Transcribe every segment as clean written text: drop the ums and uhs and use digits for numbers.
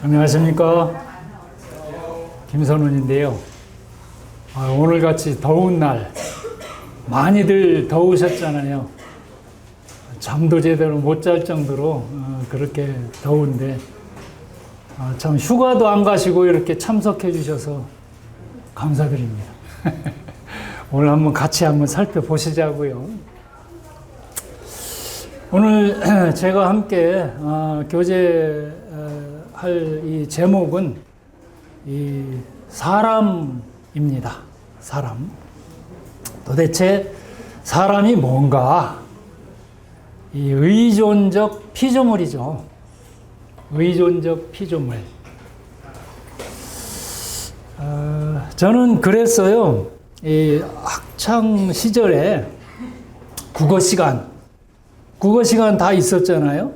안녕하십니까. 김선훈인데요. 오늘같이 더운 날 많이들 더우셨잖아요. 잠도 제대로 못 잘 정도로 그렇게 더운데 참 휴가도 안 가시고 이렇게 참석해 주셔서 감사드립니다. 오늘 같이 한번 살펴보시자고요. 오늘 제가 함께 교제할 이 제목은 이 사람입니다. 사람. 도대체 사람이 뭔가? 이 의존적 피조물이죠. 의존적 피조물. 저는 그랬어요. 이 학창 시절에 국어 시간 다 있었잖아요.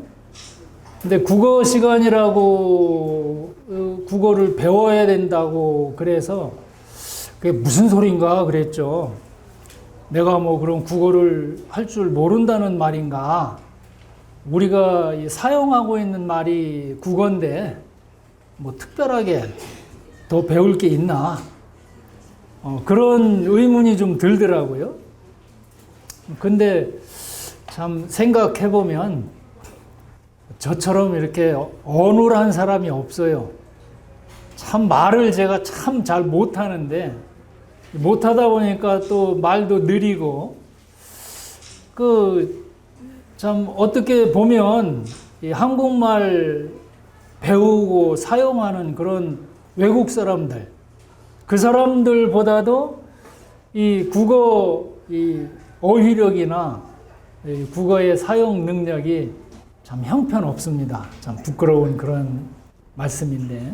근데 국어 시간이라고 국어를 배워야 된다고 그래서 그게 무슨 소린가 그랬죠. 내가 그럼 국어를 할 줄 모른다는 말인가? 우리가 사용하고 있는 말이 국어인데 특별하게 더 배울 게 있나? 그런 의문이 좀 들더라고요. 근데 참 생각해보면 저처럼 이렇게 어눌한 사람이 없어요. 참 말을 제가 참 잘 못하는데 못하다 보니까 또 말도 느리고 참 어떻게 보면 이 한국말 배우고 사용하는 그런 외국 사람들 그 사람들보다도 이 국어 이 어휘력이나 이 국어의 사용 능력이 참 형편없습니다. 참 부끄러운 그런 말씀인데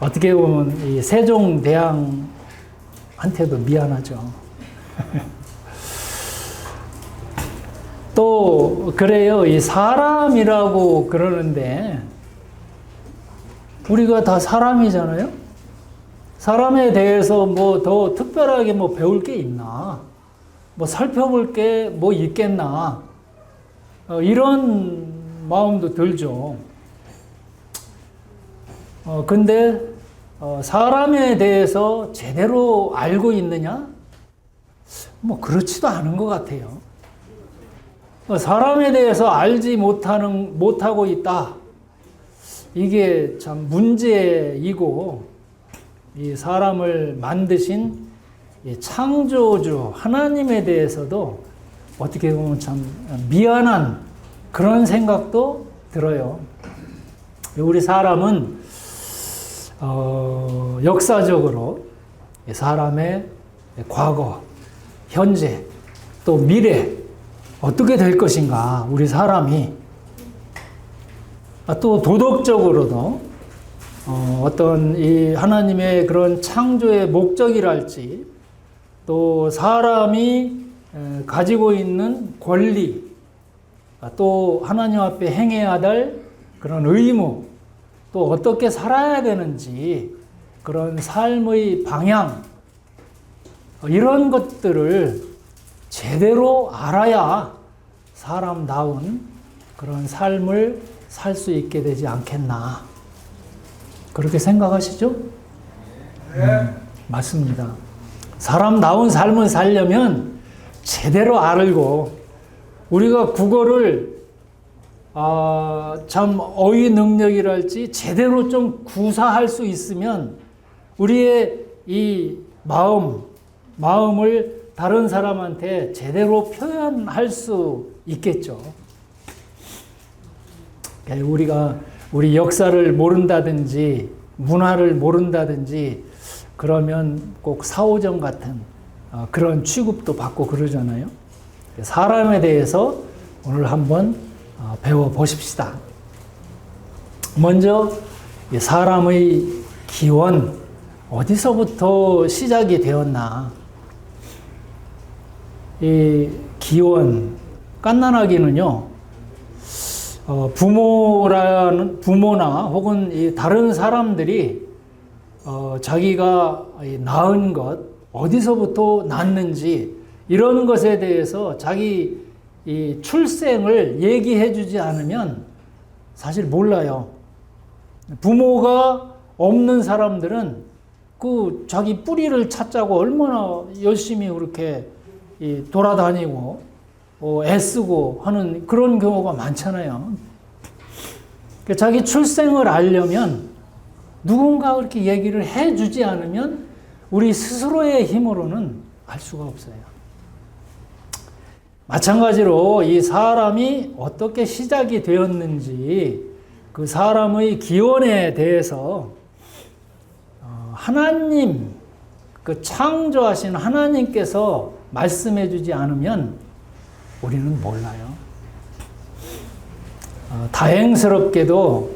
어떻게 보면 이 세종대왕한테도 미안하죠. 또 그래요. 이 사람이라고 그러는데 우리가 다 사람이잖아요. 사람에 대해서 더 특별하게 배울 게 있나? 살펴볼 게 있겠나? 이런 마음도 들죠. 근데 사람에 대해서 제대로 알고 있느냐? 그렇지도 않은 것 같아요. 사람에 대해서 알지 못하고 있다. 이게 참 문제이고, 이 사람을 만드신 창조주 하나님에 대해서도 어떻게 보면 참 미안한 그런 생각도 들어요. 우리 사람은 역사적으로 사람의 과거, 현재, 또 미래 어떻게 될 것인가, 우리 사람이 또 도덕적으로도 어떤 이 하나님의 그런 창조의 목적이랄지 또 사람이 가지고 있는 권리 또 하나님 앞에 행해야 될 그런 의무 또 어떻게 살아야 되는지 그런 삶의 방향 이런 것들을 제대로 알아야 사람다운 그런 삶을 살 수 있게 되지 않겠나 그렇게 생각하시죠? 맞습니다. 사람다운 삶을 살려면 제대로 알고 우리가 국어를 참 어휘 능력이랄지 제대로 좀 구사할 수 있으면 우리의 이 마음을 다른 사람한테 제대로 표현할 수 있겠죠. 우리 역사를 모른다든지 문화를 모른다든지 그러면 꼭 사오정 같은 그런 취급도 받고 그러잖아요. 사람에 대해서 오늘 한번 배워보십시다. 먼저 사람의 기원, 어디서부터 시작이 되었나? 이 기원, 갓난아기는요, 부모나 혹은 이 다른 사람들이 자기가 낳은 것, 어디서부터 낳는지 이런 것에 대해서 자기 이 출생을 얘기해 주지 않으면 사실 몰라요. 부모가 없는 사람들은 그 자기 뿌리를 찾자고 얼마나 열심히 그렇게 돌아다니고 애쓰고 하는 그런 경우가 많잖아요. 자기 출생을 알려면 누군가 그렇게 얘기를 해주지 않으면 우리 스스로의 힘으로는 알 수가 없어요. 마찬가지로 이 사람이 어떻게 시작이 되었는지 그 사람의 기원에 대해서 하나님, 그 창조하신 하나님께서 말씀해 주지 않으면 우리는 몰라요. 다행스럽게도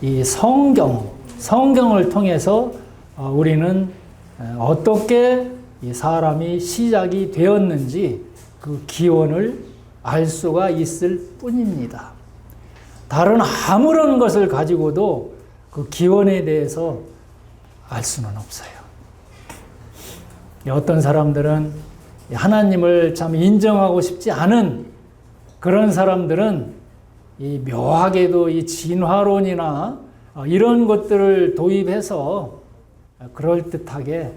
이 성경을 통해서 우리는 어떻게 이 사람이 시작이 되었는지 그 기원을 알 수가 있을 뿐입니다. 다른 아무런 것을 가지고도 그 기원에 대해서 알 수는 없어요. 어떤 사람들은 하나님을 참 인정하고 싶지 않은 그런 사람들은 이 묘하게도 이 진화론이나 이런 것들을 도입해서 그럴듯하게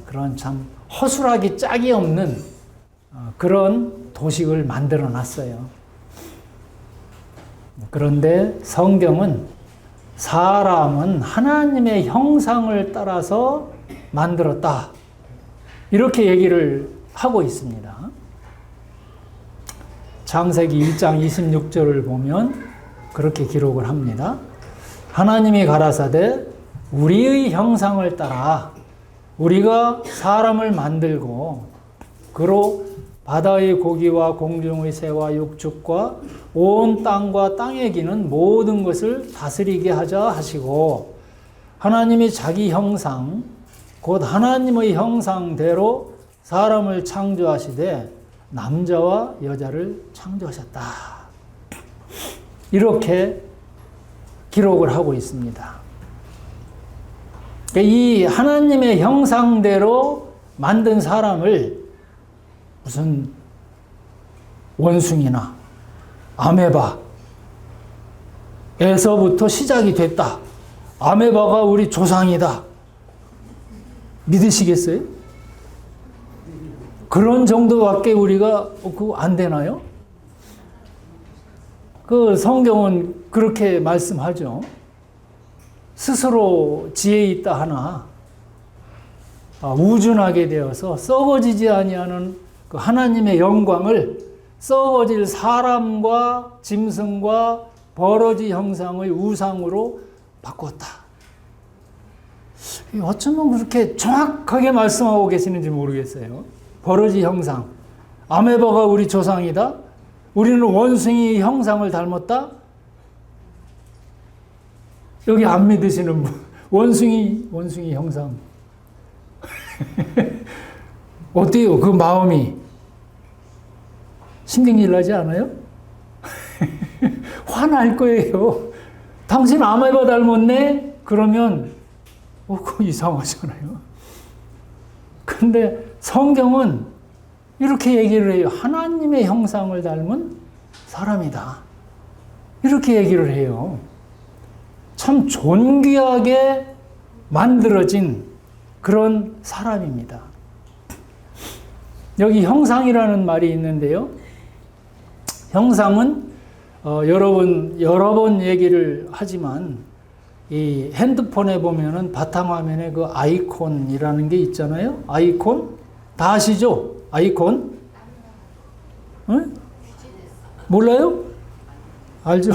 그런 참 허술하기 짝이 없는 그런 도식을 만들어 놨어요. 그런데 성경은 사람은 하나님의 형상을 따라서 만들었다. 이렇게 얘기를 하고 있습니다. 창세기 1장 26절을 보면 그렇게 기록을 합니다. 하나님이 가라사대 우리의 형상을 따라 우리가 사람을 만들고 그로 바다의 고기와 공중의 새와 육축과 온 땅과 땅에 기는 모든 것을 다스리게 하자 하시고 하나님이 자기 형상 곧 하나님의 형상대로 사람을 창조하시되 남자와 여자를 창조하셨다. 이렇게 기록을 하고 있습니다. 이 하나님의 형상대로 만든 사람을 무슨 원숭이나 아메바에서부터 시작이 됐다. 아메바가 우리 조상이다. 믿으시겠어요? 그런 정도밖에 우리가 안 되나요? 그 성경은 그렇게 말씀하죠. 스스로 지혜 있다 하나 우준하게 되어서 썩어지지 아니하는 그 하나님의 영광을 썩어질 사람과 짐승과 버러지 형상의 우상으로 바꿨다. 어쩌면 그렇게 정확하게 말씀하고 계시는지 모르겠어요. 버러지 형상. 아메바가 우리 조상이다. 우리는 원숭이 형상을 닮았다. 여기 안 믿으시는 분. 원숭이 형상. 어때요? 그 마음이 신경질 나지 않아요? 화날 거예요. 당신 아메바 닮았네? 그러면 그거 이상하잖아요. 근데 성경은 이렇게 얘기를 해요. 하나님의 형상을 닮은 사람이다. 이렇게 얘기를 해요. 참 존귀하게 만들어진 그런 사람입니다. 여기 형상이라는 말이 있는데요. 형상은 여러 번 얘기를 하지만 이 핸드폰에 보면은 바탕화면에 그 아이콘이라는 게 있잖아요. 아이콘 다 아시죠? 아이콘? 응? 몰라요? 알죠?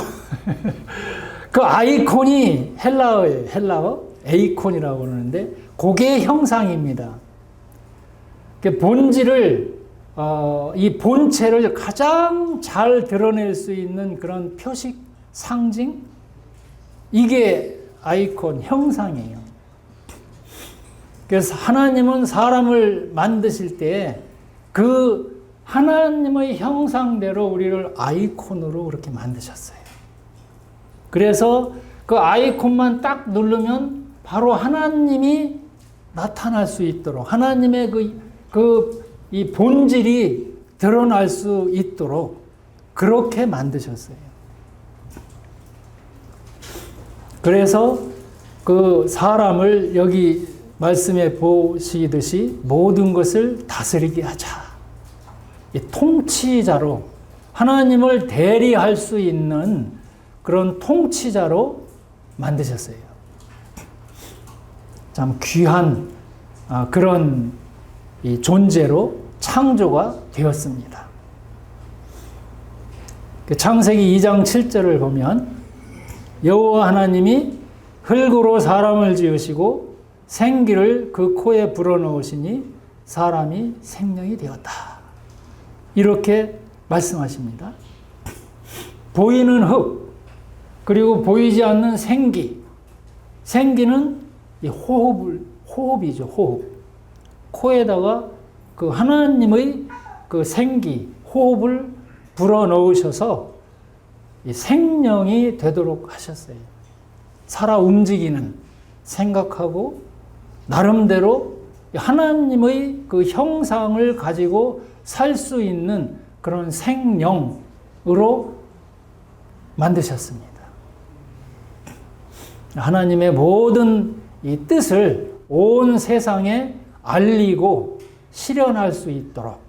그 아이콘이 헬라어예요. 헬라어 에이콘이라고 그러는데 그게 형상입니다. 본질을 이 본체를 가장 잘 드러낼 수 있는 그런 표식, 상징, 이게 아이콘, 형상이에요. 그래서 하나님은 사람을 만드실 때 그 하나님의 형상대로 우리를 아이콘으로 그렇게 만드셨어요. 그래서 그 아이콘만 딱 누르면 바로 하나님이 나타날 수 있도록 하나님의 이 본질이 드러날 수 있도록 그렇게 만드셨어요. 그래서 그 사람을 여기 말씀에 보시듯이 모든 것을 다스리게 하자. 통치자로, 하나님을 대리할 수 있는 그런 통치자로 만드셨어요. 참 귀한 그런 존재로 창조가 되었습니다. 창세기 2장 7절을 보면 여호와 하나님이 흙으로 사람을 지으시고 생기를 그 코에 불어넣으시니 사람이 생명이 되었다. 이렇게 말씀하십니다. 보이는 흙, 그리고 보이지 않는 생기. 생기는 이 호흡이죠, 호흡. 코에다가 그 하나님의 그 생기, 호흡을 불어넣으셔서 이 생명이 되도록 하셨어요. 살아 움직이는, 생각하고 나름대로 하나님의 그 형상을 가지고 살 수 있는 그런 생명으로 만드셨습니다. 하나님의 모든 이 뜻을 온 세상에 알리고 실현할 수 있도록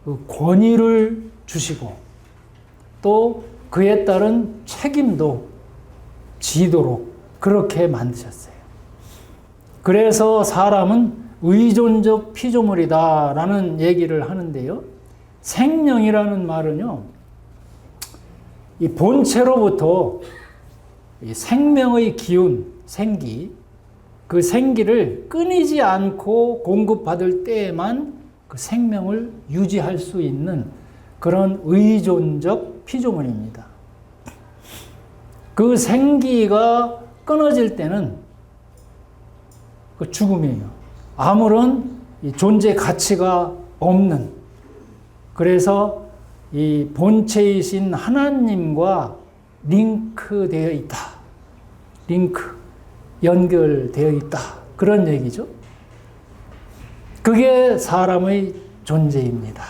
그 권위를 주시고 또 그에 따른 책임도 지도록 그렇게 만드셨어요. 그래서 사람은 의존적 피조물이다라는 얘기를 하는데요. 생명이라는 말은요, 이 본체로부터 이 생명의 기운, 생기, 그 생기를 끊이지 않고 공급받을 때에만 그 생명을 유지할 수 있는 그런 의존적 피조물입니다. 그 생기가 끊어질 때는 그 죽음이에요. 아무런 존재 가치가 없는, 그래서 이 본체이신 하나님과 링크되어 있다. 링크, 연결되어 있다. 그런 얘기죠. 그게 사람의 존재입니다.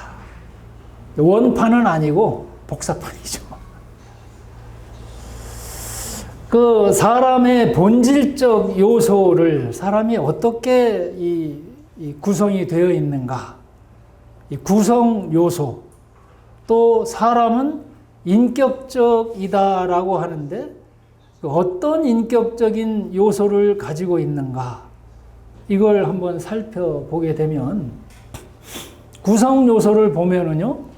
원판은 아니고 복사판이죠. 그 사람의 본질적 요소를 사람이 어떻게 이 구성이 되어 있는가? 이 구성 요소. 또 사람은 인격적이다라고 하는데 어떤 인격적인 요소를 가지고 있는가? 이걸 한번 살펴보게 되면 구성 요소를 보면은요.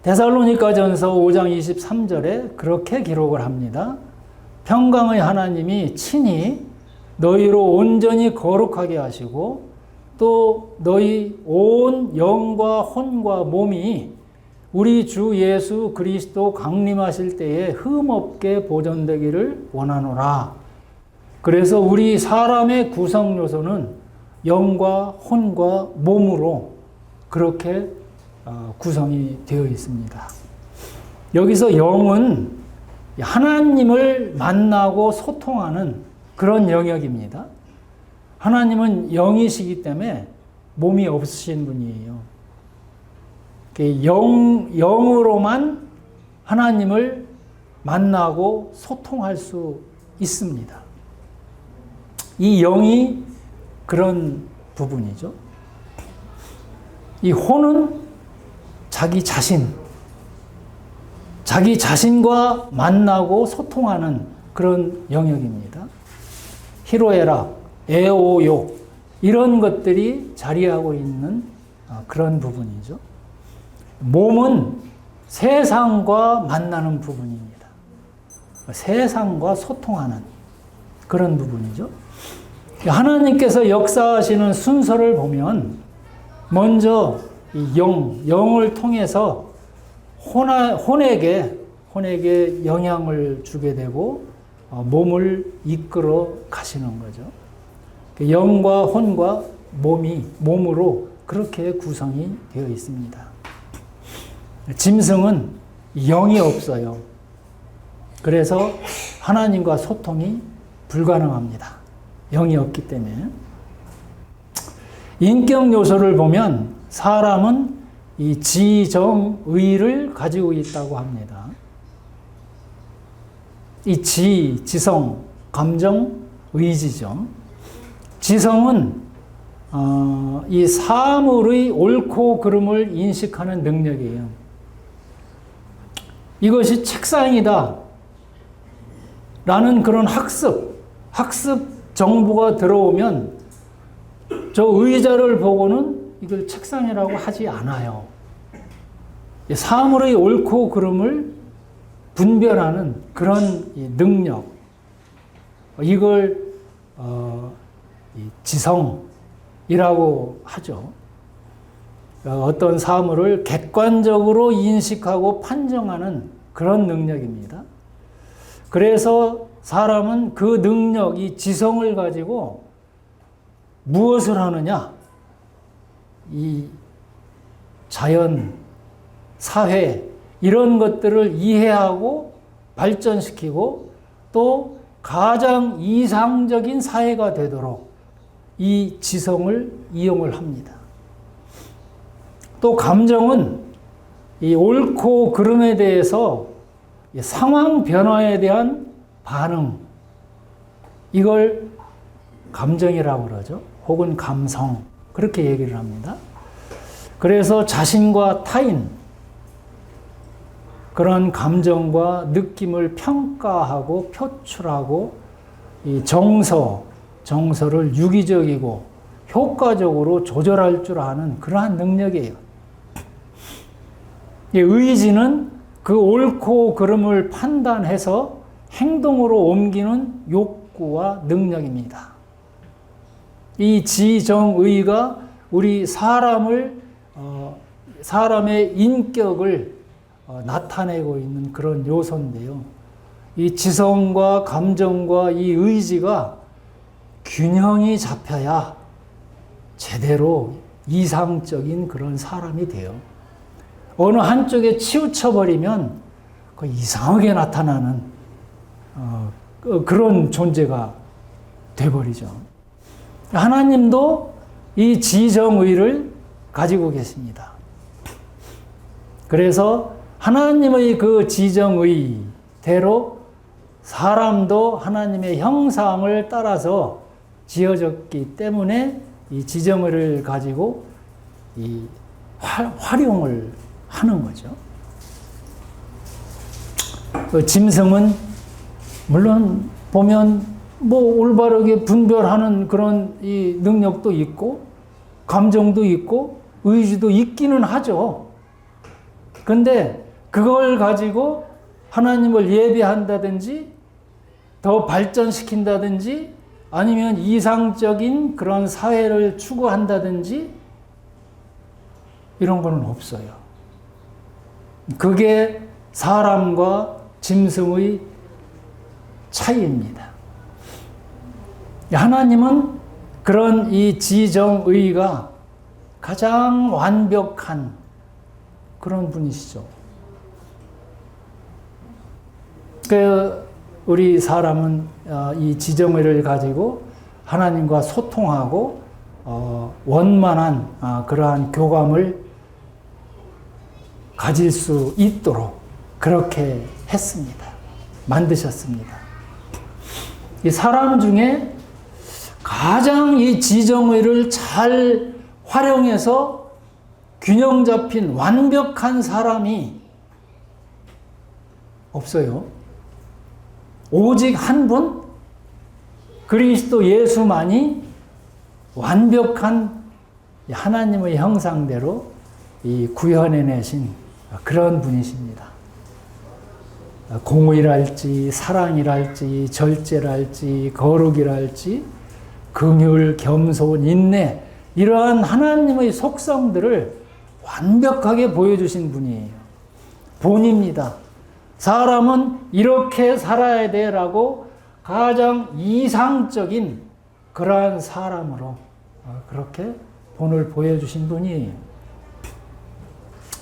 데살로니가전서 5장 23절에 그렇게 기록을 합니다. 평강의 하나님이 친히 너희로 온전히 거룩하게 하시고 또 너희 온 영과 혼과 몸이 우리 주 예수 그리스도 강림하실 때에 흠없게 보존되기를 원하노라. 그래서 우리 사람의 구성 요소는 영과 혼과 몸으로 그렇게 구성이 되어 있습니다. 여기서 영은 하나님을 만나고 소통하는 그런 영역입니다. 하나님은 영이시기 때문에 몸이 없으신 분이에요. 영으로만 하나님을 만나고 소통할 수 있습니다. 이 영이 그런 부분이죠. 이 혼은 자기 자신과 만나고 소통하는 그런 영역입니다. 희로애락, 애오욕 이런 것들이 자리하고 있는 그런 부분이죠. 몸은 세상과 만나는 부분입니다. 세상과 소통하는 그런 부분이죠. 하나님께서 역사하시는 순서를 보면 먼저 이 영을 통해서 혼에게 영향을 주게 되고 몸을 이끌어 가시는 거죠. 영과 혼과 몸으로 그렇게 구성이 되어 있습니다. 짐승은 영이 없어요. 그래서 하나님과 소통이 불가능합니다. 영이 없기 때문에. 인격 요소를 보면 사람은 이 지정의를 가지고 있다고 합니다. 이 지성, 감정, 의지죠. 지성은 이 사물의 옳고 그름을 인식하는 능력이에요. 이것이 책상이다 라는 그런 학습 정보가 들어오면 저 의자를 보고는 이걸 책상이라고 하지 않아요. 사물의 옳고 그름을 분별하는 그런 능력, 이걸 지성이라고 하죠. 어떤 사물을 객관적으로 인식하고 판정하는 그런 능력입니다. 그래서 사람은 그 능력, 이 지성을 가지고 무엇을 하느냐? 이 자연, 사회, 이런 것들을 이해하고 발전시키고 또 가장 이상적인 사회가 되도록 이 지성을 이용을 합니다. 또 감정은 이 옳고 그름에 대해서 상황 변화에 대한 반응, 이걸 감정이라고 그러죠. 혹은 감성, 그렇게 얘기를 합니다. 그래서 자신과 타인, 그런 감정과 느낌을 평가하고 표출하고 이 정서를 유기적이고 효과적으로 조절할 줄 아는 그러한 능력이에요. 의지는 그 옳고 그름을 판단해서 행동으로 옮기는 욕구와 능력입니다. 이 지정의가 우리 사람의 인격을 나타내고 있는 그런 요소인데요. 이 지성과 감정과 이 의지가 균형이 잡혀야 제대로 이상적인 그런 사람이 돼요. 어느 한쪽에 치우쳐버리면 이상하게 나타나는 그런 존재가 돼버리죠. 하나님도 이 지정의를 가지고 계십니다. 그래서 하나님의 그 지정의대로 사람도 하나님의 형상을 따라서 지어졌기 때문에 이 지정의를 가지고 이 활용을 하는 거죠. 그 짐승은 물론 보면 올바르게 분별하는 그런 이 능력도 있고 감정도 있고 의지도 있기는 하죠. 근데 그걸 가지고 하나님을 예배한다든지 더 발전시킨다든지 아니면 이상적인 그런 사회를 추구한다든지 이런 거는 없어요. 그게 사람과 짐승의 차이입니다. 하나님은 그런 이 지정의가 가장 완벽한 그런 분이시죠. 우리 사람은 이 지정의를 가지고 하나님과 소통하고 원만한 그러한 교감을 가질 수 있도록 그렇게 했습니다. 만드셨습니다. 이 사람 중에 가장 이 지정의를 잘 활용해서 균형 잡힌 완벽한 사람이 없어요. 오직 한 분, 그리스도 예수만이 완벽한 하나님의 형상대로 이 구현해내신 그런 분이십니다. 공의랄지 사랑이랄지 절제랄지 거룩이랄지 긍휼, 겸손, 인내, 이러한 하나님의 속성들을 완벽하게 보여주신 분이에요. 본입니다. 사람은 이렇게 살아야 돼라고 가장 이상적인 그러한 사람으로 그렇게 본을 보여주신 분이에요.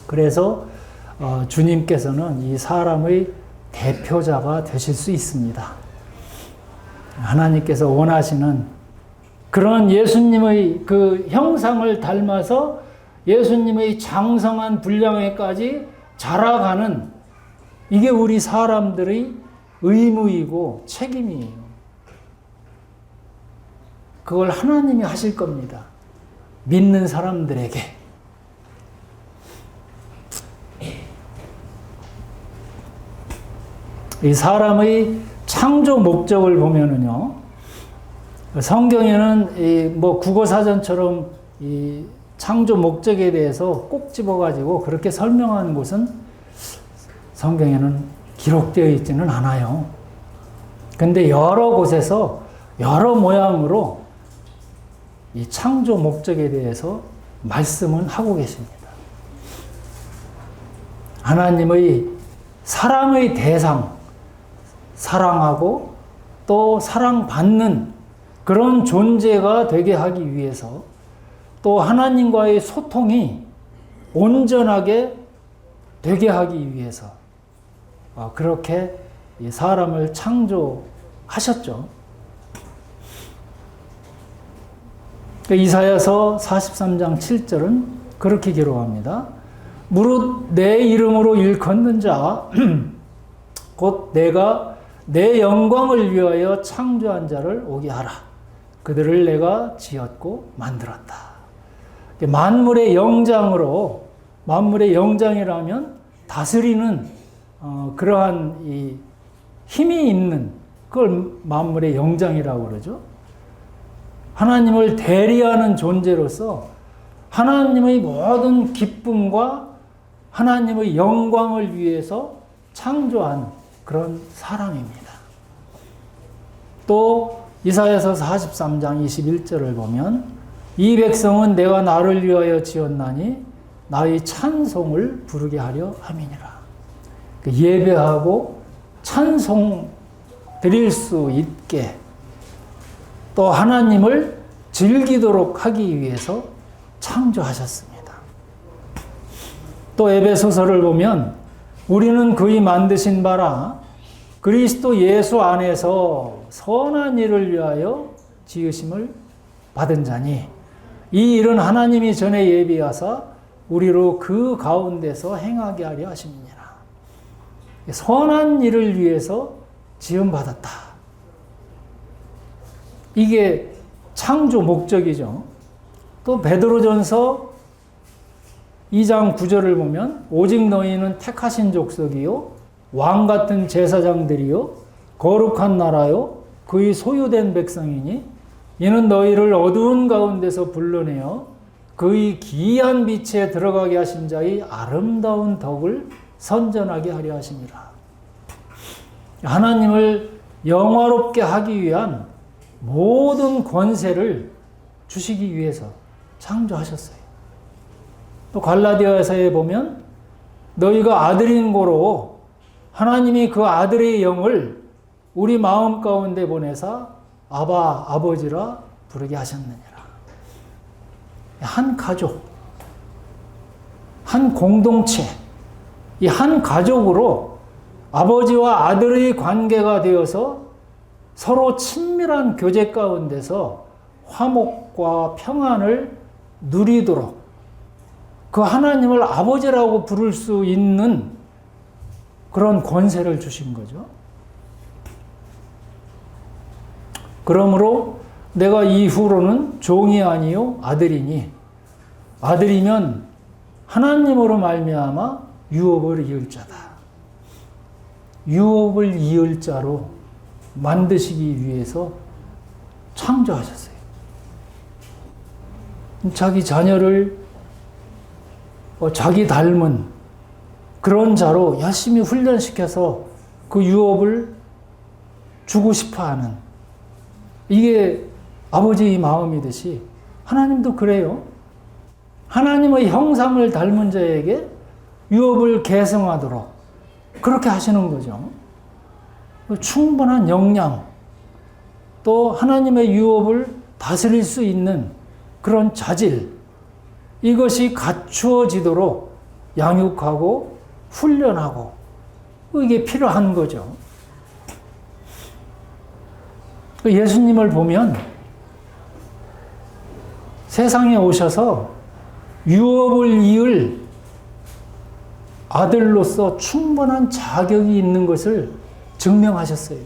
그래서 주님께서는 이 사람의 대표자가 되실 수 있습니다. 하나님께서 원하시는 그런 예수님의 그 형상을 닮아서 예수님의 장성한 분량에까지 자라가는 이게 우리 사람들의 의무이고 책임이에요. 그걸 하나님이 하실 겁니다. 믿는 사람들에게. 이 사람의 창조 목적을 보면은요, 성경에는 뭐 국어사전처럼 이 창조 목적에 대해서 꼭 집어가지고 그렇게 설명하는 곳은 성경에는 기록되어 있지는 않아요. 근데 여러 곳에서 여러 모양으로 이 창조 목적에 대해서 말씀은 하고 계십니다. 하나님의 사랑의 대상, 사랑하고 또 사랑받는 그런 존재가 되게 하기 위해서 또 하나님과의 소통이 온전하게 되게 하기 위해서 그렇게 사람을 창조하셨죠. 이사야서 43장 7절은 그렇게 기록합니다. 무릇 내 이름으로 일컫는 자 곧 내가 내 영광을 위하여 창조한 자를 오게 하라. 그들을 내가 지었고 만들었다. 만물의 영장으로, 만물의 영장이라면 다스리는 그러한 이 힘이 있는 그걸 만물의 영장이라고 그러죠. 하나님을 대리하는 존재로서 하나님의 모든 기쁨과 하나님의 영광을 위해서 창조한 그런 사람입니다. 또 이사야서 43장 21절을 보면 이 백성은 내가 나를 위하여 지었나니 나의 찬송을 부르게 하려 함이니라. 예배하고 찬송 드릴 수 있게 또 하나님을 즐기도록 하기 위해서 창조하셨습니다. 또 에베소서를 보면 우리는 그의 만드신 바라 그리스도 예수 안에서 선한 일을 위하여 지으심을 받은 자니 이 일은 하나님이 전에 예비하사 우리로 그 가운데서 행하게 하려 하심이니라. 선한 일을 위해서 지음받았다. 이게 창조 목적이죠. 또 베드로전서 2장 9절을 보면 오직 너희는 택하신 족속이요 왕 같은 제사장들이요 거룩한 나라요 그의 소유된 백성이니 이는 너희를 어두운 가운데서 불러내어 그의 기이한 빛에 들어가게 하신 자의 아름다운 덕을 선전하게 하려 하심이라. 하나님을 영화롭게 하기 위한 모든 권세를 주시기 위해서 창조하셨어요. 또 갈라디아서에 보면 너희가 아들인 고로 하나님이 그 아들의 영을 우리 마음 가운데 보내사 아바 아버지라 부르게 하셨느니라. 한 가족, 한 공동체, 이 한 가족으로 아버지와 아들의 관계가 되어서 서로 친밀한 교제 가운데서 화목과 평안을 누리도록 그 하나님을 아버지라고 부를 수 있는 그런 권세를 주신 거죠. 그러므로 내가 이후로는 종이 아니요 아들이니 아들이면 하나님으로 말미암아 유업을 이을 자다. 유업을 이을 자로 만드시기 위해서 창조하셨어요. 자기 자녀를 자기 닮은 그런 자로 열심히 훈련시켜서 그 유업을 주고 싶어하는 이게 아버지의 마음이듯이 하나님도 그래요. 하나님의 형상을 닮은 자에게 유업을 계승하도록 그렇게 하시는 거죠. 충분한 역량 또 하나님의 유업을 다스릴 수 있는 그런 자질 이것이 갖추어지도록 양육하고 훈련하고 이게 필요한 거죠. 예수님을 보면 세상에 오셔서 유업을 이을 아들로서 충분한 자격이 있는 것을 증명하셨어요.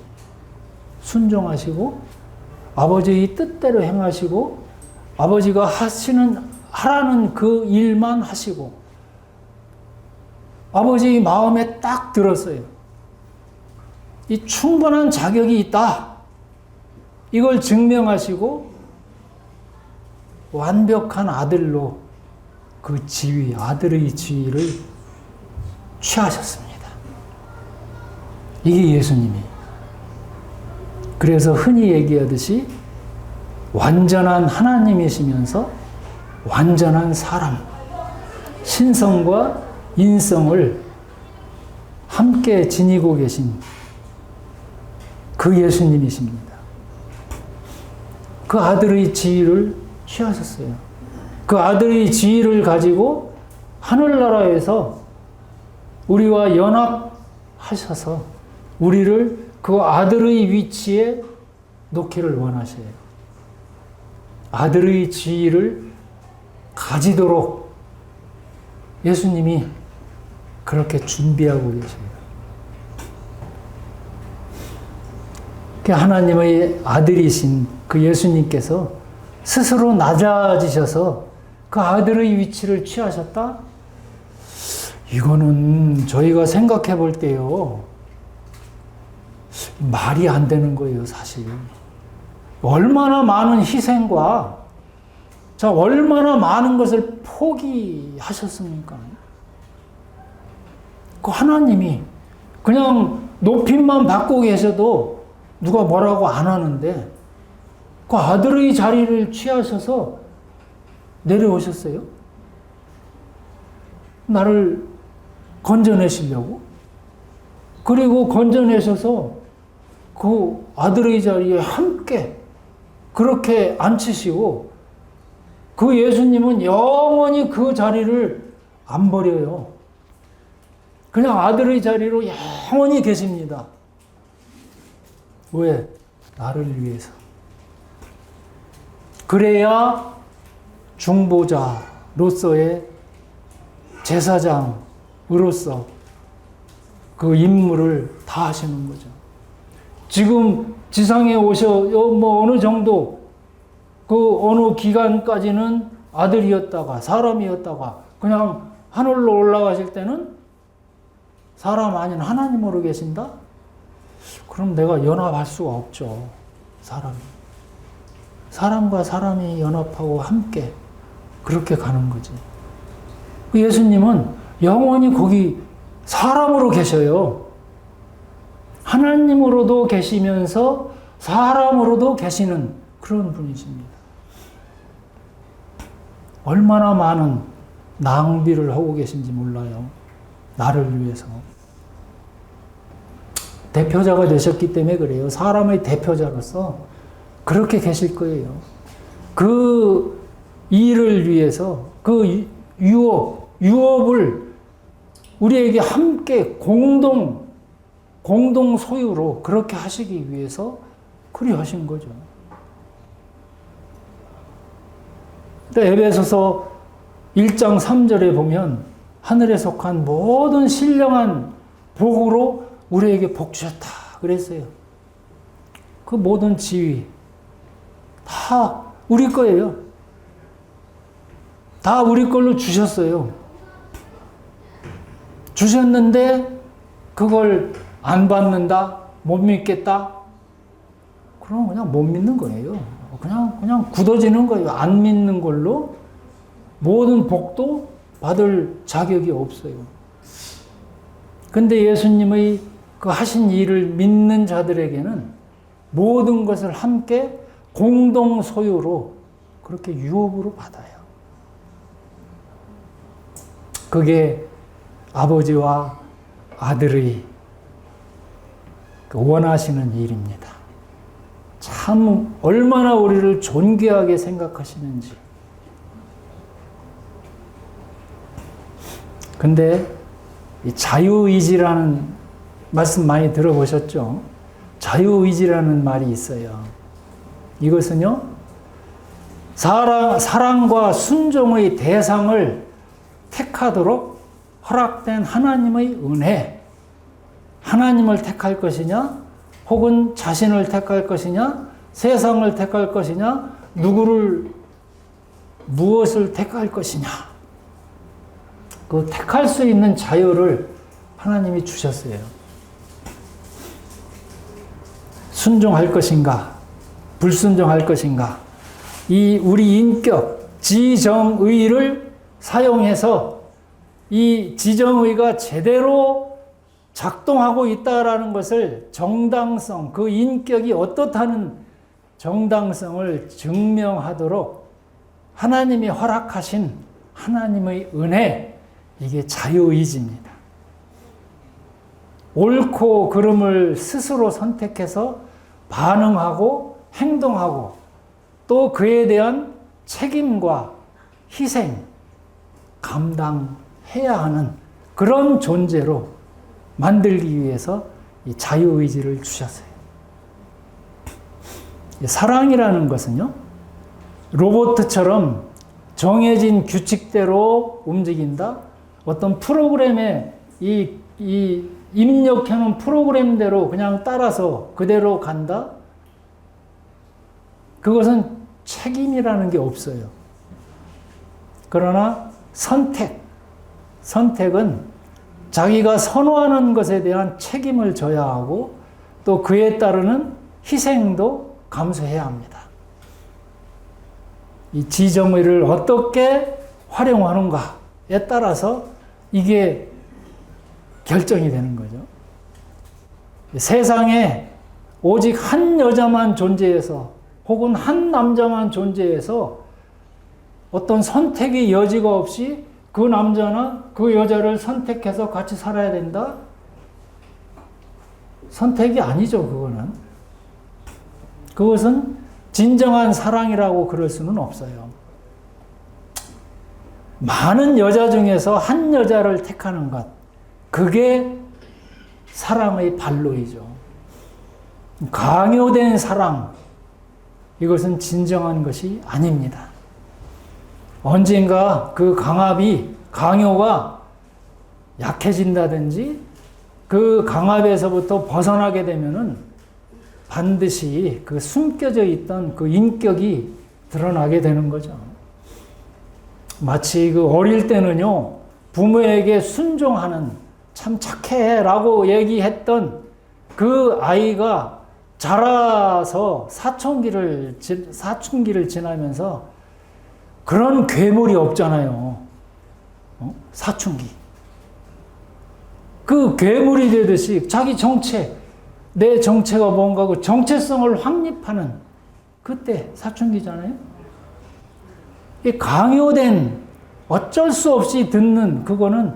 순종하시고 아버지의 뜻대로 행하시고 아버지가 하라는 그 일만 하시고 아버지의 마음에 딱 들었어요. 이 충분한 자격이 있다. 이걸 증명하시고 완벽한 아들로 그 지위, 아들의 지위를 취하셨습니다. 이게 예수님이에요. 그래서 흔히 얘기하듯이 완전한 하나님이시면서 완전한 사람, 신성과 인성을 함께 지니고 계신 그 예수님이십니다. 그 아들의 지위를 취하셨어요. 그 아들의 지위를 가지고 하늘나라에서 우리와 연합하셔서 우리를 그 아들의 위치에 놓기를 원하셔요. 아들의 지위를 가지도록 예수님이 그렇게 준비하고 계세요. 하나님의 아들이신 그 예수님께서 스스로 낮아지셔서 그 아들의 위치를 취하셨다? 이거는 저희가 생각해 볼 때요, 말이 안 되는 거예요, 사실. 얼마나 많은 희생과, 자, 얼마나 많은 것을 포기하셨습니까? 그 하나님이 그냥 높임만 받고 계셔도 누가 뭐라고 안 하는데, 그 아들의 자리를 취하셔서 내려오셨어요. 나를 건져내시려고. 그리고 건져내셔서 그 아들의 자리에 함께 그렇게 앉히시고, 그 예수님은 영원히 그 자리를 안 버려요. 그냥 아들의 자리로 영원히 계십니다. 왜? 나를 위해서. 그래야 중보자로서의 제사장으로서 그 임무를 다 하시는 거죠. 지금 지상에 뭐 어느 정도 그 어느 기간까지는 아들이었다가 사람이었다가 그냥 하늘로 올라가실 때는 사람 아닌 하나님으로 계신다? 그럼 내가 연합할 수가 없죠. 사람과 사람이 연합하고 함께 그렇게 가는 거지. 예수님은 영원히 거기 사람으로 계셔요. 하나님으로도 계시면서 사람으로도 계시는 그런 분이십니다. 얼마나 많은 낭비를 하고 계신지 몰라요. 나를 위해서. 대표자가 되셨기 때문에 그래요. 사람의 대표자로서 그렇게 계실 거예요. 그 일을 위해서 그 유업을 우리에게 함께 공동 소유로 그렇게 하시기 위해서 그리 하신 거죠. 에베소서 1장 3절에 보면 하늘에 속한 모든 신령한 복으로 우리에게 복 주셨다 그랬어요. 그 모든 지위 다 우리 거예요. 다 우리 걸로 주셨어요. 주셨는데 그걸 안 받는다? 못 믿겠다? 그럼 그냥 못 믿는 거예요. 그냥 굳어지는 거예요. 안 믿는 걸로 모든 복도 받을 자격이 없어요. 근데 예수님의 그 하신 일을 믿는 자들에게는 모든 것을 함께 공동 소유로 그렇게 유업으로 받아요. 그게 아버지와 아들의 원하시는 일입니다. 참 얼마나 우리를 존귀하게 생각하시는지. 근데 이 자유의지라는 말씀 많이 들어보셨죠? 자유의지라는 말이 있어요. 이것은요, 사랑과 순종의 대상을 택하도록 허락된 하나님의 은혜, 하나님을 택할 것이냐, 혹은 자신을 택할 것이냐, 세상을 택할 것이냐, 무엇을 택할 것이냐. 그 택할 수 있는 자유를 하나님이 주셨어요. 순종할 것인가, 불순종할 것인가. 이 우리 인격, 지정의를 사용해서 이 지정의가 제대로 작동하고 있다라는 것을 정당성, 그 인격이 어떻다는 정당성을 증명하도록 하나님이 허락하신 하나님의 은혜, 이게 자유의지입니다. 옳고 그름을 스스로 선택해서 반응하고 행동하고 또 그에 대한 책임과 희생, 감당해야 하는 그런 존재로 만들기 위해서 이 자유의지를 주셨어요. 사랑이라는 것은요, 로봇처럼 정해진 규칙대로 움직인다. 어떤 프로그램에 입력해놓은 프로그램대로 그냥 따라서 그대로 간다. 그것은 책임이라는 게 없어요. 그러나 선택은 자기가 선호하는 것에 대한 책임을 져야 하고 또 그에 따르는 희생도 감수해야 합니다. 이 지정의를 어떻게 활용하는가에 따라서 이게 결정이 되는 거죠. 세상에 오직 한 여자만 존재해서 혹은 한 남자만 존재해서 어떤 선택의 여지가 없이 그 남자나 그 여자를 선택해서 같이 살아야 된다? 선택이 아니죠, 그거는. 그것은 진정한 사랑이라고 그럴 수는 없어요. 많은 여자 중에서 한 여자를 택하는 것, 그게 사랑의 발로이죠. 강요된 사랑, 이것은 진정한 것이 아닙니다. 언젠가 그 강요가 약해진다든지 그 강압에서부터 벗어나게 되면은 반드시 그 숨겨져 있던 그 인격이 드러나게 되는 거죠. 마치 그 어릴 때는요, 부모에게 순종하는, 참 착해 라고 얘기했던 그 아이가 자라서 사춘기를 지나면서 그런 괴물이 없잖아요. 사춘기. 그 괴물이 되듯이 자기 정체, 내 정체가 뭔가 그 정체성을 확립하는 그때 사춘기잖아요. 이 강요된 어쩔 수 없이 듣는 그거는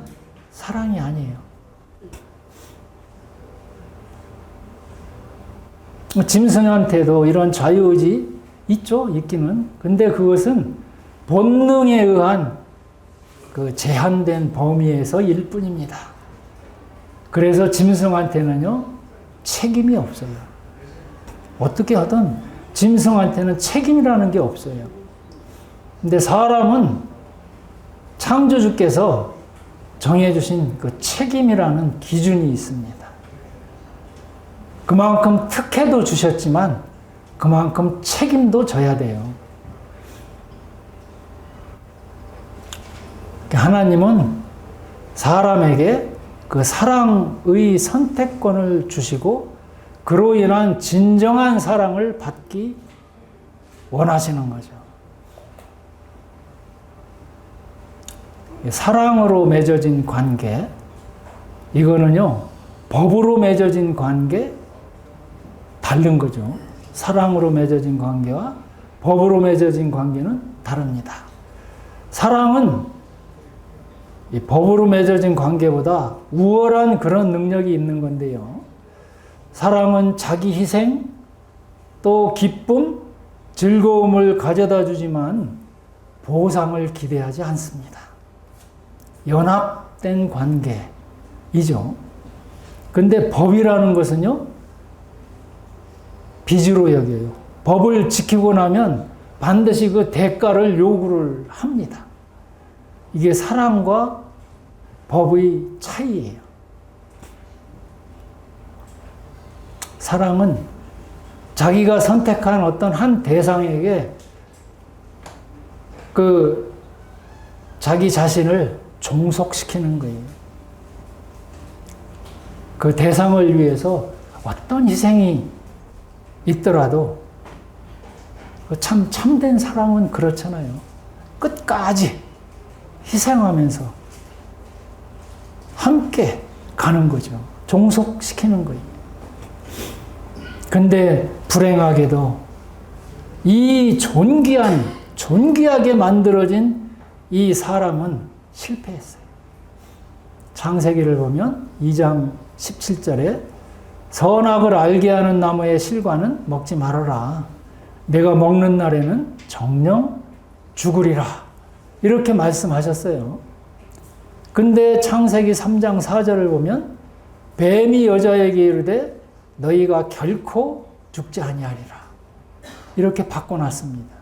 사랑이 아니에요. 짐승한테도 이런 자유의지 있죠, 있기는. 근데 그것은 본능에 의한 그 제한된 범위에서 일 뿐입니다. 그래서 짐승한테는요, 책임이 없어요. 어떻게 하든 짐승한테는 책임이라는 게 없어요. 근데 사람은 창조주께서 정해주신 그 책임이라는 기준이 있습니다. 그만큼 특혜도 주셨지만 그만큼 책임도 져야 돼요. 하나님은 사람에게 그 사랑의 선택권을 주시고 그로 인한 진정한 사랑을 받기 원하시는 거죠. 사랑으로 맺어진 관계, 이거는요, 법으로 맺어진 관계, 다른 거죠. 사랑으로 맺어진 관계와 법으로 맺어진 관계는 다릅니다. 사랑은 이 법으로 맺어진 관계보다 우월한 그런 능력이 있는 건데요. 사랑은 자기 희생, 또 기쁨, 즐거움을 가져다 주지만 보상을 기대하지 않습니다. 연합된 관계이죠. 근데 법이라는 것은요, 빚으로 여겨요. 법을 지키고 나면 반드시 그 대가를 요구를 합니다. 이게 사랑과 법의 차이예요. 사랑은 자기가 선택한 어떤 한 대상에게 그 자기 자신을 종속시키는 거예요. 그 대상을 위해서 어떤 희생이 있더라도 참된 사랑은 그렇잖아요. 끝까지 희생하면서 함께 가는 거죠. 종속시키는 거예요. 근데 불행하게도 이 존귀하게 만들어진 이 사람은 실패했어요. 창세기를 보면 2장 17절에 선악을 알게 하는 나무의 실과는 먹지 말아라. 내가 먹는 날에는 정녕 죽으리라. 이렇게 말씀하셨어요. 근데 창세기 3장 4절을 보면 뱀이 여자에게 이르되 너희가 결코 죽지 아니하리라. 이렇게 바꿔놨습니다.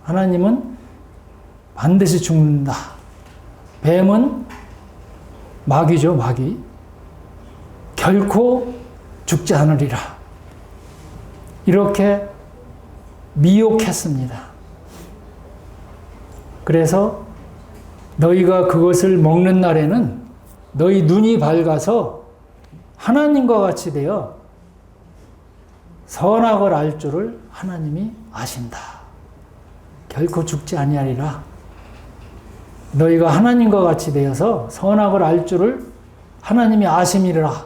하나님은 반드시 죽는다. 뱀은 마귀죠, 마귀. 결코 죽지 않으리라. 이렇게 미혹했습니다. 그래서 너희가 그것을 먹는 날에는 너희 눈이 밝아서 하나님과 같이 되어 선악을 알 줄을 하나님이 아신다. 결코 죽지 아니하리라. 너희가 하나님과 같이 되어서 선악을 알 줄을 하나님이 아심이라.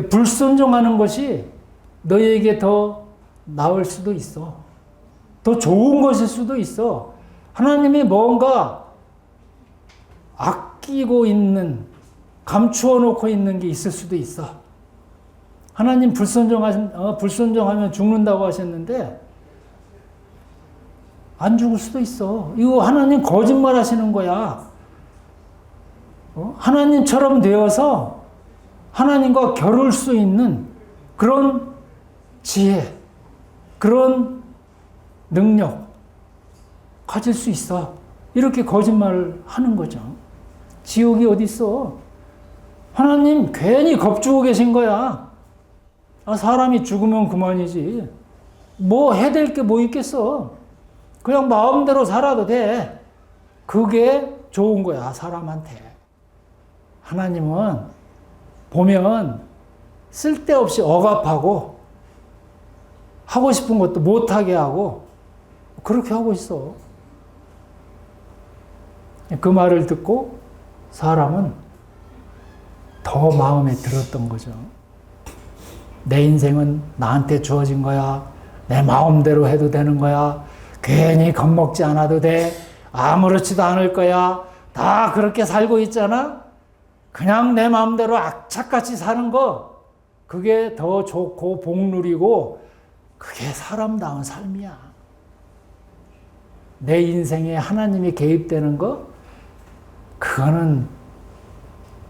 불순종하는 것이 너희에게 더 나을 수도 있어. 더 좋은 것일 수도 있어. 하나님이 뭔가 아끼고 있는, 감추어 놓고 있는 게 있을 수도 있어. 하나님 불순종하면 죽는다고 하셨는데 안 죽을 수도 있어. 이거 하나님 거짓말 하시는 거야. 하나님처럼 되어서 하나님과 겨룰 수 있는 그런 지혜, 그런 능력 가질 수 있어. 이렇게 거짓말을 하는 거죠. 지옥이 어디 있어? 하나님 괜히 겁주고 계신 거야. 사람이 죽으면 그만이지. 뭐 해댈 게 뭐 있겠어. 그냥 마음대로 살아도 돼. 그게 좋은 거야, 사람한테. 하나님은 보면 쓸데없이 억압하고 하고 싶은 것도 못하게 하고 그렇게 하고 있어. 그 말을 듣고 사람은 더 마음에 들었던 거죠. 내 인생은 나한테 주어진 거야. 내 마음대로 해도 되는 거야. 괜히 겁먹지 않아도 돼. 아무렇지도 않을 거야. 다 그렇게 살고 있잖아. 그냥 내 마음대로 악착같이 사는 거, 그게 더 좋고 복 누리고 그게 사람다운 삶이야. 내 인생에 하나님이 개입되는 거, 그거는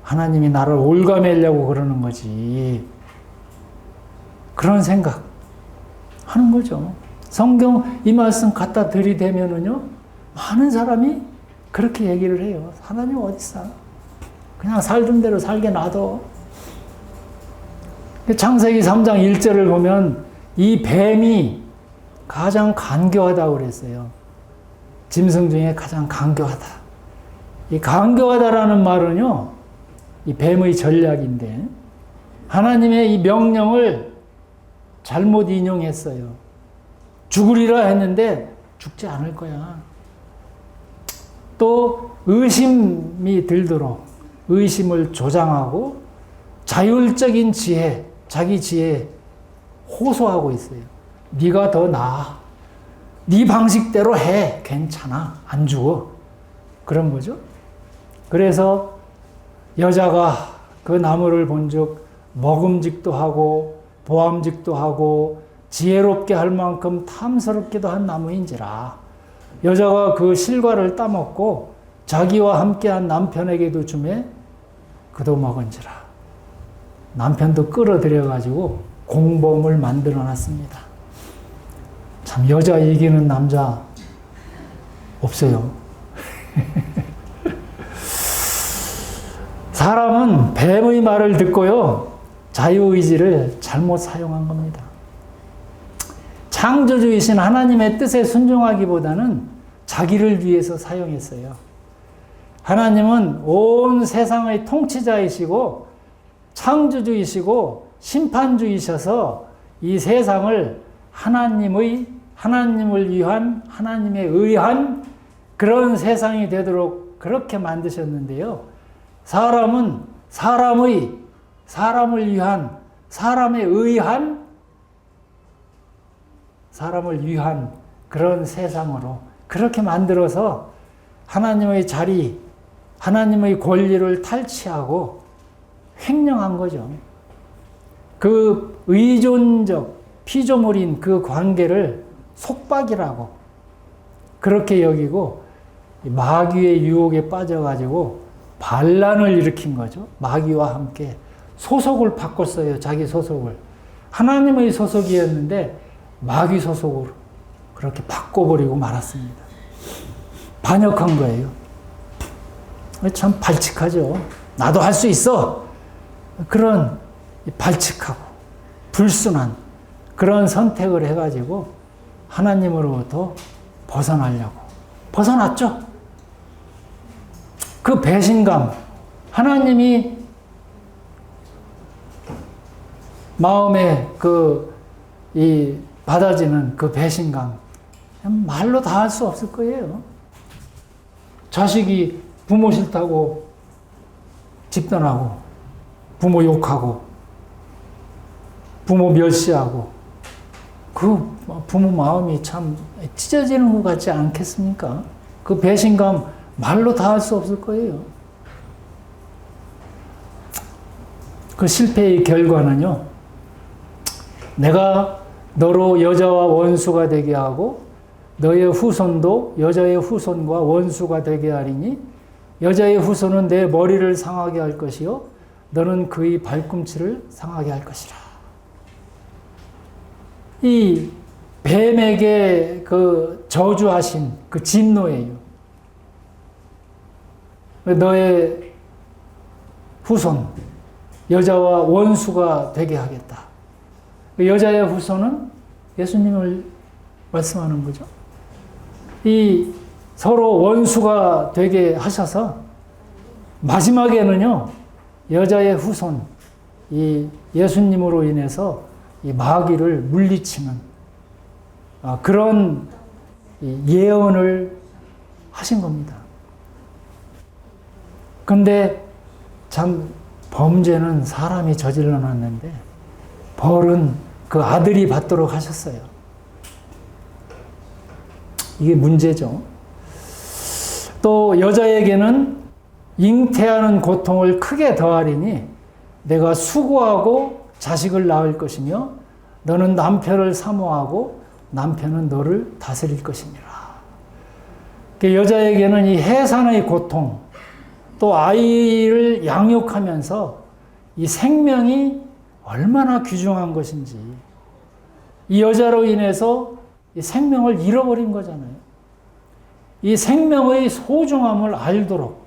하나님이 나를 올가매려고 그러는 거지. 그런 생각 하는 거죠. 성경 이 말씀 갖다 들이대면은요, 많은 사람이 그렇게 얘기를 해요. 하나님 어디 있어? 그냥 살던 대로 살게 놔둬. 창세기 3장 1절을 보면 이 뱀이 가장 간교하다고 그랬어요. 짐승 중에 가장 간교하다. 이 간교하다라는 말은요, 이 뱀의 전략인데, 하나님의 이 명령을 잘못 인용했어요. 죽으리라 했는데 죽지 않을 거야. 또 의심이 들도록 의심을 조장하고 자율적인 지혜, 자기 지혜 호소하고 있어요. 네가 더 나아. 네 방식대로 해. 괜찮아. 안 죽어. 그런 거죠. 그래서 여자가 그 나무를 본즉 먹음직도 하고 보암직도 하고 지혜롭게 할 만큼 탐스럽기도 한 나무인지라. 여자가 그 실과를 따먹고 자기와 함께한 남편에게도 주매 그도 먹은지라. 남편도 끌어들여가지고 공범을 만들어 놨습니다. 참 여자 이기는 남자 없어요. 사람은 뱀의 말을 듣고요, 자유의지를 잘못 사용한 겁니다. 창조주이신 하나님의 뜻에 순종하기보다는 자기를 위해서 사용했어요. 하나님은 온 세상의 통치자이시고 창조주이시고 심판주이셔서 이 세상을 하나님을 위한, 하나님에 의한 그런 세상이 되도록 그렇게 만드셨는데요. 사람은 사람을 위한, 사람을 위한 그런 세상으로 그렇게 만들어서 하나님의 자리, 하나님의 권리를 탈취하고 횡령한 거죠. 그 의존적, 피조물인 그 관계를 속박이라고 그렇게 여기고 마귀의 유혹에 빠져가지고 반란을 일으킨 거죠. 마귀와 함께 소속을 바꿨어요. 자기 소속을. 하나님의 소속이었는데 마귀 소속으로 그렇게 바꿔버리고 말았습니다. 반역한 거예요. 참 발칙하죠. 나도 할 수 있어. 그런 발칙하고 불순한 그런 선택을 해가지고 하나님으로부터 벗어나려고. 벗어났죠. 그 배신감, 하나님이 마음에 받아지는 그 배신감, 말로 다 할 수 없을 거예요. 자식이 부모 싫다고 집단하고, 부모 욕하고, 부모 멸시하고, 그 부모 마음이 참 찢어지는 것 같지 않겠습니까? 그 배신감 말로 다 할 수 없을 거예요. 그 실패의 결과는요, 내가 너로 여자와 원수가 되게 하고 너의 후손도 여자의 후손과 원수가 되게 하리니 여자의 후손은 내 머리를 상하게 할 것이요 너는 그의 발꿈치를 상하게 할 것이라. 이 뱀에게 그 저주하신 그 진노예요. 너의 후손 여자와 원수가 되게 하겠다. 여자의 후손은 예수님을 말씀하는 거죠. 이 서로 원수가 되게 하셔서 마지막에는요, 여자의 후손, 이 예수님으로 인해서 이 마귀를 물리치는 그런 예언을 하신 겁니다. 근데 참 범죄는 사람이 저질러 놨는데 벌은 그 아들이 받도록 하셨어요. 이게 문제죠. 또 여자에게는 잉태하는 고통을 크게 더하리니 내가 수고하고 자식을 낳을 것이며 너는 남편을 사모하고 남편은 너를 다스릴 것이니라. 여자에게는 이 해산의 고통, 또 아이를 양육하면서 이 생명이 얼마나 귀중한 것인지, 이 여자로 인해서 이 생명을 잃어버린 거잖아요. 이 생명의 소중함을 알도록,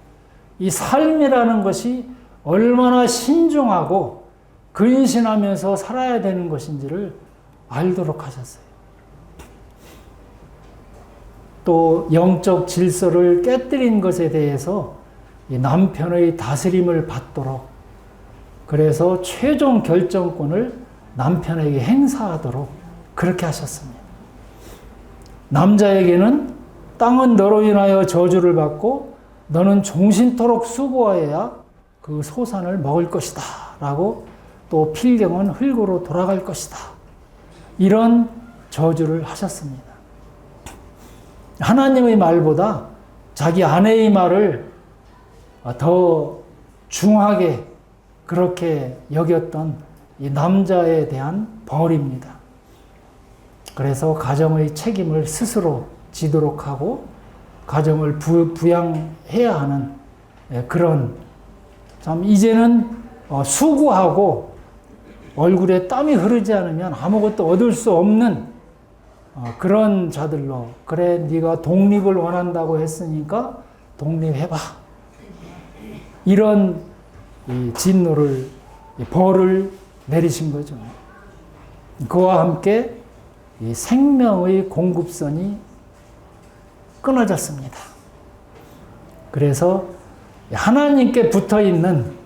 이 삶이라는 것이 얼마나 신중하고 근신하면서 살아야 되는 것인지를 알도록 하셨어요. 또 영적 질서를 깨뜨린 것에 대해서 이 남편의 다스림을 받도록, 그래서 최종 결정권을 남편에게 행사하도록 그렇게 하셨습니다. 남자에게는 땅은 너로 인하여 저주를 받고 너는 종신토록 수고하여야 그 소산을 먹을 것이다 라고, 또 필경은 흙으로 돌아갈 것이다, 이런 저주를 하셨습니다. 하나님의 말보다 자기 아내의 말을 더 중하게 그렇게 여겼던 이 남자에 대한 벌입니다. 그래서 가정의 책임을 스스로 지도록 하고 가정을 부양해야 하는 그런, 참 이제는 수고하고 얼굴에 땀이 흐르지 않으면 아무것도 얻을 수 없는 그런 자들로, 그래 네가 독립을 원한다고 했으니까 독립해봐, 이런 이 진노를, 벌을 내리신 거죠. 그와 함께 이 생명의 공급선이 끊어졌습니다. 그래서 하나님께 붙어 있는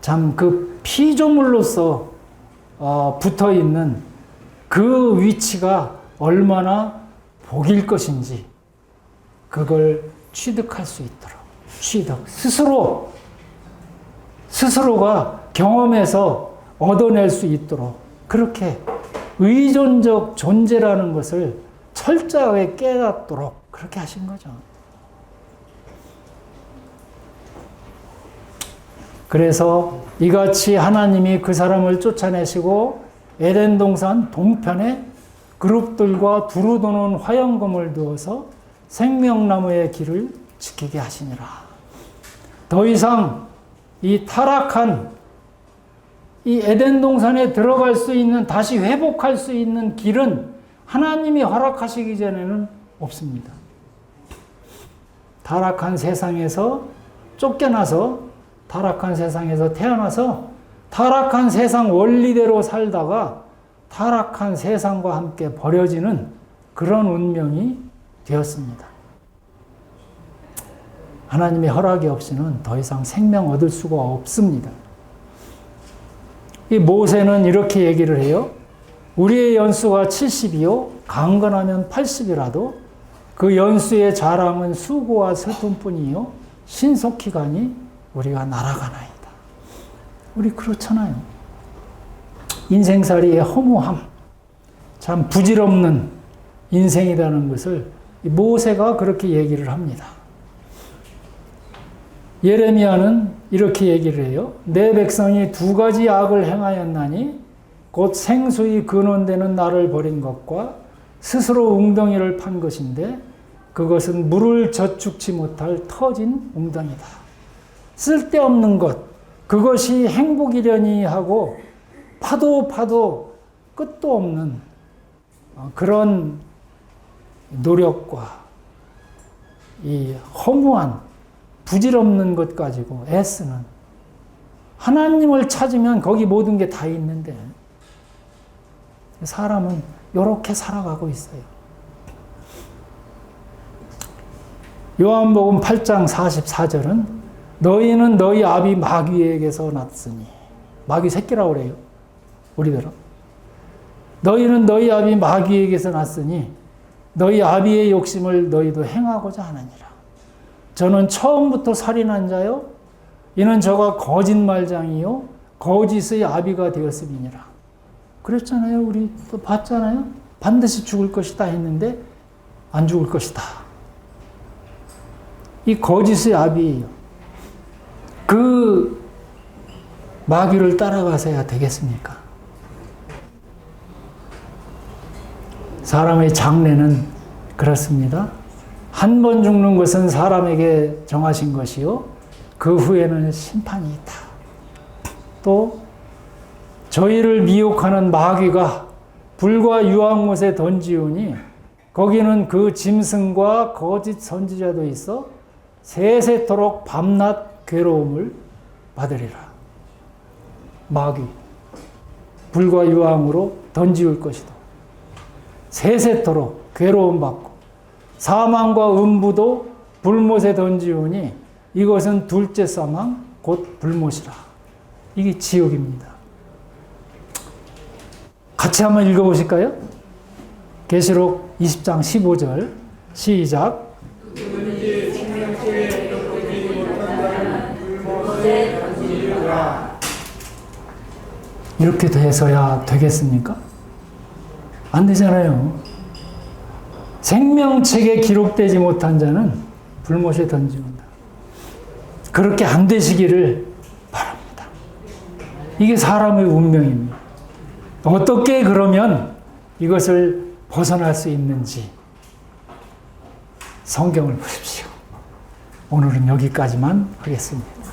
참 그 피조물로서 붙어 있는 그 위치가 얼마나 복일 것인지 그걸 취득할 수 있도록 스스로가 경험해서 얻어낼 수 있도록 그렇게 의존적 존재라는 것을 철저하게 깨닫도록 그렇게 하신 거죠. 그래서 이같이 하나님이 그 사람을 쫓아내시고 에덴 동산 동편에 그룹들과 두루 도는 화영검을 두어서 생명나무의 길을 지키게 하시니라. 더 이상 이 타락한 이 에덴 동산에 들어갈 수 있는, 다시 회복할 수 있는 길은 하나님이 허락하시기 전에는 없습니다. 타락한 세상에서 쫓겨나서 타락한 세상에서 태어나서 타락한 세상 원리대로 살다가 타락한 세상과 함께 버려지는 그런 운명이 되었습니다. 하나님의 허락이 없이는 더 이상 생명 얻을 수가 없습니다. 이 모세는 이렇게 얘기를 해요. 우리의 연수가 70이요 강건하면 80이라도 그 연수의 자랑은 수고와 슬픔뿐이요 신속히 가니 우리가 날아가나이다. 우리 그렇잖아요. 인생살이의 허무함, 참 부질없는 인생이라는 것을 모세가 그렇게 얘기를 합니다. 예레미야는 이렇게 얘기를 해요. 내 백성이 두 가지 악을 행하였나니 곧 생수의 근원되는 나를 버린 것과 스스로 웅덩이를 판 것인데 그것은 물을 저축치 못할 터진 웅덩이다. 쓸데없는 것, 그것이 행복이려니 하고 파도 끝도 없는 그런 노력과 이 허무한 부질없는 것 가지고 애쓰는, 하나님을 찾으면 거기 모든 게 다 있는데 사람은 이렇게 살아가고 있어요. 요한복음 8장 44절은 너희는 너희 아비 마귀에게서 났으니, 마귀 새끼라고 그래요. 우리들은 너희는 너희 아비 마귀에게서 났으니 너희 아비의 욕심을 너희도 행하고자 하느니라. 저는 처음부터 살인한 자요 이는 저가 거짓말장이요 거짓의 아비가 되었음이니라. 그랬잖아요. 우리 또 봤잖아요. 반드시 죽을 것이다 했는데 안 죽을 것이다. 이 거짓의 아비예요. 그 마귀를 따라가서야 되겠습니까? 사람의 장래는 그렇습니다. 한 번 죽는 것은 사람에게 정하신 것이요 그 후에는 심판이 있다. 또 저희를 미혹하는 마귀가 불과 유황못에 던지우니 거기는 그 짐승과 거짓 선지자도 있어 세세토록 밤낮 괴로움을 받으리라. 마귀 불과 유황으로 던지울 것이다. 세세토록 괴로움 받고 사망과 음부도 불못에 던지우니 이것은 둘째 사망 곧 불못이라. 이게 지옥입니다. 같이 한번 읽어보실까요? 계시록 20장 15절 시작. 이렇게 돼서야 되겠습니까? 안 되잖아요. 생명책에 기록되지 못한 자는 불못에 던지는다. 그렇게 안 되시기를 바랍니다. 이게 사람의 운명입니다. 어떻게 그러면 이것을 벗어날 수 있는지 성경을 보십시오. 오늘은 여기까지만 하겠습니다.